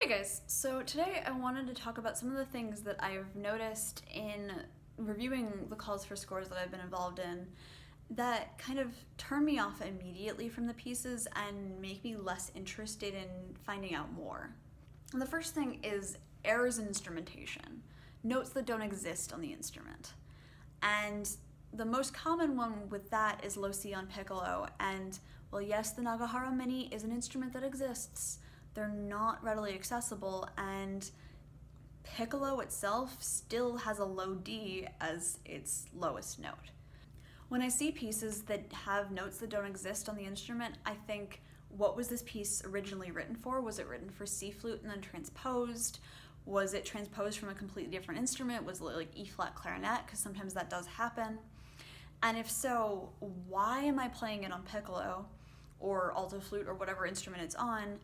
Hey guys, so today I wanted to talk about some of the things that I've noticed in reviewing the calls for scores that I've been involved in that kind of turn me off immediately from the pieces and make me less interested in finding out more. And the first thing is errors in instrumentation, notes that don't exist on the instrument. And the most common one with that is low C on piccolo, and well, yes, the Nagahara Mini is an instrument that exists. They're not readily accessible, and piccolo itself still has a low D as its lowest note. When I see pieces that have notes that don't exist on the instrument, I think, what was this piece originally written for? Was it written for C flute and then transposed? Was it transposed from a completely different instrument? Was it like E flat clarinet? Because sometimes that does happen. And if so, why am I playing it on piccolo or alto flute or whatever instrument it's on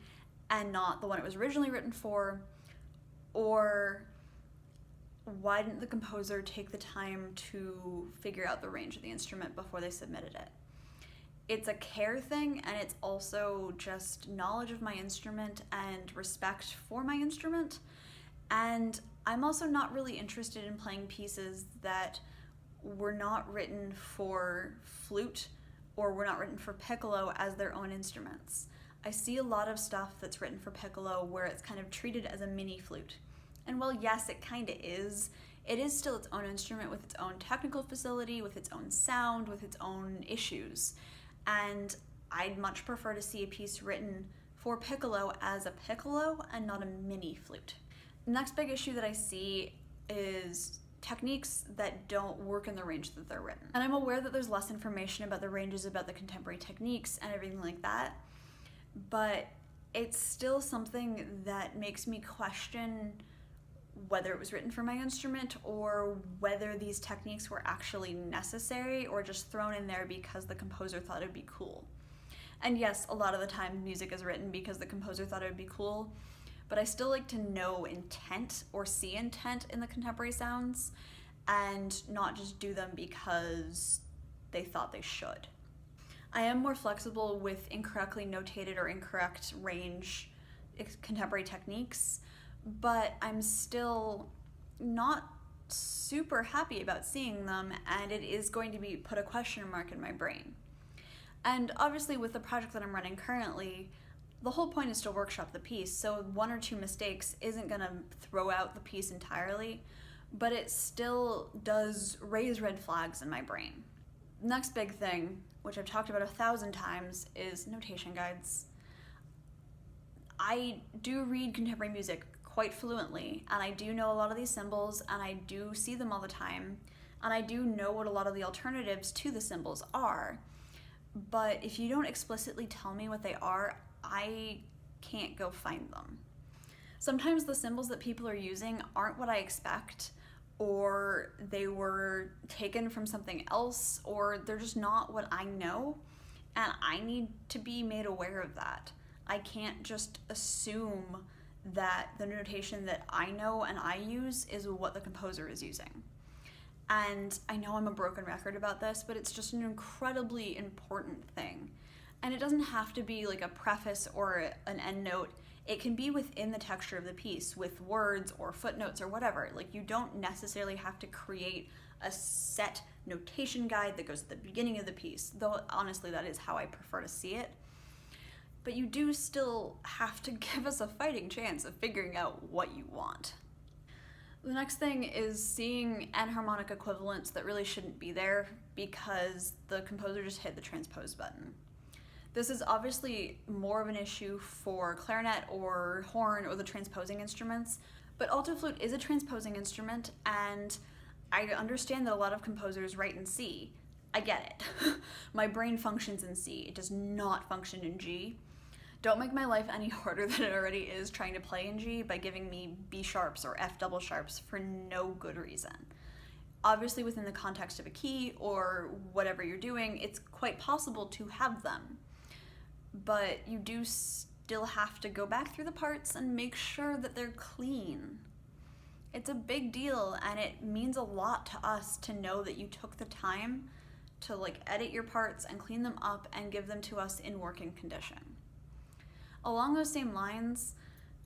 and not the one it was originally written for? Or why didn't the composer take the time to figure out the range of the instrument before they submitted it? It's a care thing, and it's also just knowledge of my instrument and respect for my instrument. And I'm also not really interested in playing pieces that were not written for flute or were not written for piccolo as their own instruments. I see a lot of stuff that's written for piccolo where it's kind of treated as a mini flute. And while yes, it kind of is, it is still its own instrument with its own technical facility, with its own sound, with its own issues. And I'd much prefer to see a piece written for piccolo as a piccolo and not a mini flute. The next big issue that I see is techniques that don't work in the range that they're written. And I'm aware that there's less information about the ranges, about the contemporary techniques and everything like that, but it's still something that makes me question whether it was written for my instrument or whether these techniques were actually necessary or just thrown in there because the composer thought it'd be cool. And yes, a lot of the time music is written because the composer thought it would be cool, but I still like to know intent or see intent in the contemporary sounds and not just do them because they thought they should. I am more flexible with incorrectly notated or incorrect range contemporary techniques, but I'm still not super happy about seeing them, and it is going to be put a question mark in my brain. And obviously with the project that I'm running currently, the whole point is to workshop the piece, so one or two mistakes isn't going to throw out the piece entirely, but it still does raise red flags in my brain. Next big thing, which I've talked about 1,000 times, is notation guides. I do read contemporary music quite fluently, and I do know a lot of these symbols, and I do see them all the time, and I do know what a lot of the alternatives to the symbols are, but if you don't explicitly tell me what they are, I can't go find them. Sometimes the symbols that people are using aren't what I expect, or they were taken from something else, or they're just not what I know, and I need to be made aware of that. I can't just assume that the notation that I know and I use is what the composer is using. And I know I'm a broken record about this, but it's just an incredibly important thing. And it doesn't have to be like a preface or an endnote. It can be within the texture of the piece with words or footnotes or whatever. Like, you don't necessarily have to create a set notation guide that goes at the beginning of the piece, though honestly that is how I prefer to see it. But you do still have to give us a fighting chance of figuring out what you want. The next thing is seeing enharmonic equivalents that really shouldn't be there because the composer just hit the transpose button. This is obviously more of an issue for clarinet or horn or the transposing instruments, but alto flute is a transposing instrument, and I understand that a lot of composers write in C. I get it. My brain functions in C. It does not function in G. Don't make my life any harder than it already is trying to play in G by giving me B sharps or F double sharps for no good reason. Obviously, within the context of a key or whatever you're doing, it's quite possible to have them. But you do still have to go back through the parts and make sure that they're clean. It's a big deal, and it means a lot to us to know that you took the time to edit your parts and clean them up and give them to us in working condition. Along those same lines,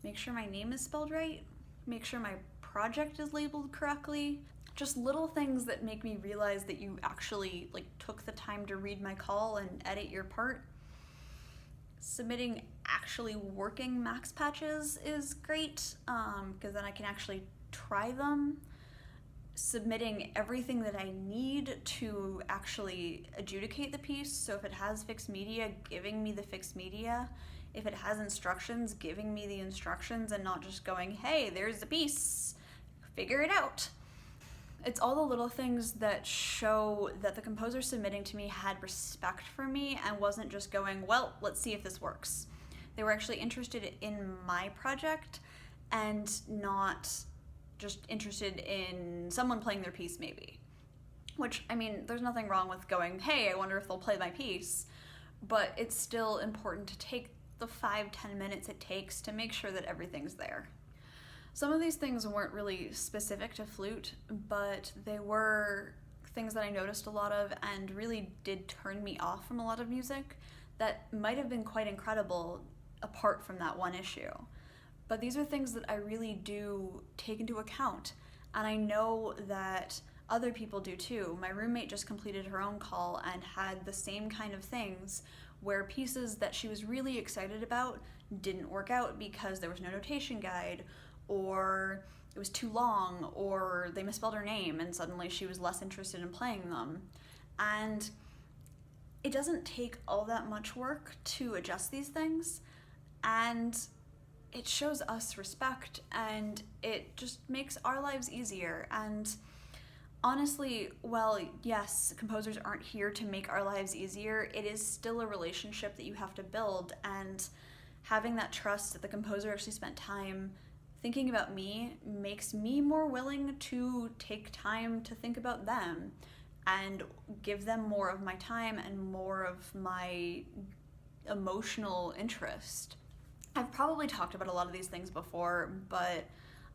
make sure my name is spelled right, make sure my project is labeled correctly. Just little things that make me realize that you actually took the time to read my call and edit your part. Submitting actually working max patches is great, because then I can actually try them. Submitting everything that I need to actually adjudicate the piece. So if it has fixed media, giving me the fixed media. If it has instructions, giving me the instructions and not just going, hey, there's the piece, figure it out. It's all the little things that show that the composer submitting to me had respect for me and wasn't just going, well, let's see if this works. They were actually interested in my project and not just interested in someone playing their piece maybe. Which, I mean, there's nothing wrong with going, hey, I wonder if they'll play my piece, but it's still important to take the 5-10 minutes it takes to make sure that everything's there. Some of these things weren't really specific to flute, but they were things that I noticed a lot of and really did turn me off from a lot of music that might have been quite incredible apart from that one issue. But these are things that I really do take into account, and I know that other people do too. My roommate just completed her own call and had the same kind of things where pieces that she was really excited about didn't work out because there was no notation guide, or it was too long, or they misspelled her name and suddenly she was less interested in playing them. And it doesn't take all that much work to adjust these things, and it shows us respect, and it just makes our lives easier. And honestly, well, yes, composers aren't here to make our lives easier. It is still a relationship that you have to build, and having that trust that the composer actually spent time thinking about me makes me more willing to take time to think about them and give them more of my time and more of my emotional interest. I've probably talked about a lot of these things before, but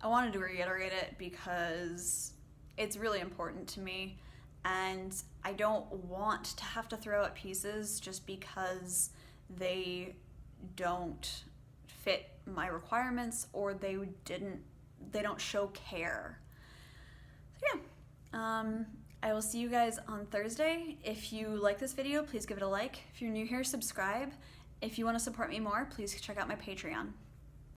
I wanted to reiterate it because it's really important to me, and I don't want to have to throw out pieces just because they don't fit my requirements or they don't show care. So yeah, I will see you guys on Thursday. If you like this video, please give it a like. If you're new here, subscribe. If you want to support me more, please check out my Patreon.